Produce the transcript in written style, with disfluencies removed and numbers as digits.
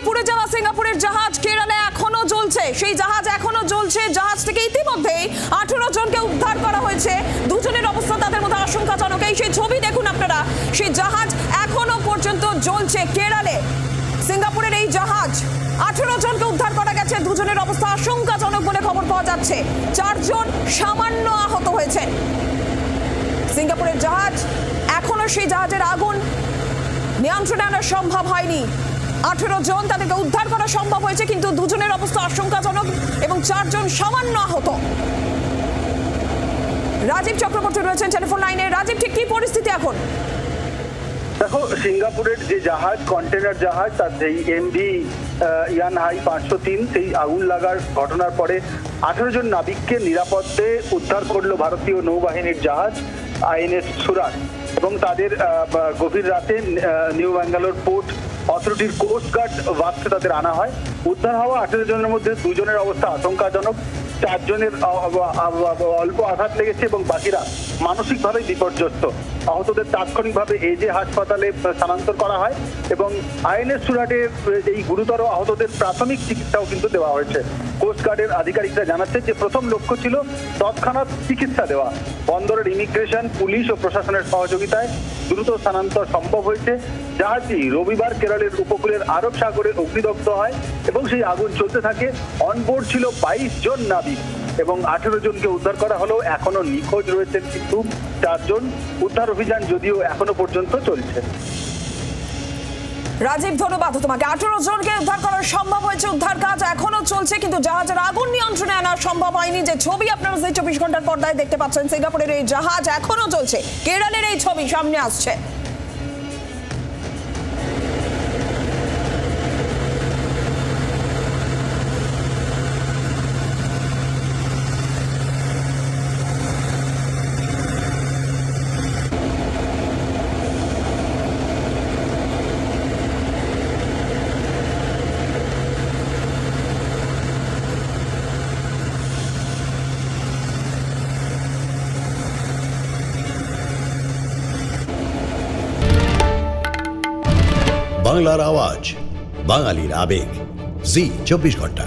পুড়ে যাওয়া সিঙ্গাপুরের জাহাজ কেরালে এখনো জ্বলছে। সেই জাহাজ এখনো জ্বলছে। জাহাজ থেকে ইতিমধ্যে 18 জনকে উদ্ধার করা হয়েছে। দুজনের অবস্থা তাদের মধ্যে আশঙ্কাজনক। এই সেই ছবি দেখুন আপনারা। সেই জাহাজ এখনো পর্যন্ত জ্বলছে কেরালে। সিঙ্গাপুরের এই জাহাজ 18 জনকে উদ্ধার করা গেছে। দুজনের অবস্থা আশঙ্কাজনক বলে খবর পাওয়া যাচ্ছে। 4 জন সামান্য আহত হয়েছে। সিঙ্গাপুরের জাহাজ এখনো সেই জাহাজের আগুন নিয়ন্ত্রণে আনা সম্ভব হয়নি। 18 জন তাদেরকে উদ্ধার করা সম্ভব হয়েছে, কিন্তু দুজনের অবস্থা আশঙ্কাজনক এবং 4 জন সামান্য আহত। রাজীব চক্রবর্তী রয়েছেন টেলিফোন লাইনে। রাজীব, ঠিক কি পরিস্থিতি এখন? দেখো, সিঙ্গাপুরের যে জাহাজ, কন্টেনার জাহাজ, তার যেই এমভি ইয়ানহাই 503, সেই আগুন লাগার ঘটনার পরে 18 জন নাবিককে নিরাপদে উদ্ধার করলো ভারতীয় নৌবাহিনীর জাহাজ আইএনএস সুরাট, এবং তাদের গভীর রাতে নিউ ব্যাঙ্গালোর পোর্ট অথরিটির কোস্টগার্ড বাক্সে তাদের আনা হয়। উদ্ধার হওয়া 18 জনের মধ্যে 2 জনের অবস্থা আশঙ্কাজনক। 4 জনের অল্প আঘাত লেগেছে এবং বাকিরা মানসিকভাবে বিপর্যস্ত। আহতদের তাৎক্ষণিকভাবে এজে হাসপাতালে স্থানান্তর করা হয় এবং আইএনএস সুরাটের এই গুরুতর আহতদের প্রাথমিক চিকিৎসাও কিন্তু দেওয়া হয়েছে। কোস্টগার্ডের আধিকারিকরা জানাচ্ছেন যে প্রথম লক্ষ্য ছিল তৎক্ষণাৎ চিকিৎসা দেওয়া। বন্দরের ইমিগ্রেশন, পুলিশ ও প্রশাসনের সহযোগিতায় দ্রুত স্থানান্তর সম্ভব হয়েছে। জাহাজটি রবিবার কেরলের উপকূলের আরব সাগরে অগ্নিদগ্ধ হয় এবং সেই আগুন চলতে থাকে। অনবোর্ড ছিল 22 জন নাবিক এবং 18 জনকে উদ্ধার করা হলেও এখনো নিখোঁজ রয়েছেন কিন্তু 4 জন। উদ্ধার অভিযান যদিও এখনো পর্যন্ত চলছে। রাজীব, ধন্যবাদ তোমাকে। 18 জনকে উদ্ধার করা সম্ভব হয়েছে। উদ্ধার কাজ এখনো চলছে, কিন্তু জাহাজের আগুন নিয়ন্ত্রণে আনা সম্ভব হয়নি। যে ছবি আপনারা 24 ঘন্টার পর্দায় দেখতে পাচ্ছেন, সিঙ্গাপুরের এই জাহাজ এখনো চলছে। কেরলের এই ছবি সামনে আসছে। বাংলার আওয়াজ, বাঙালির আবেগ, জি 24 ঘন্টা।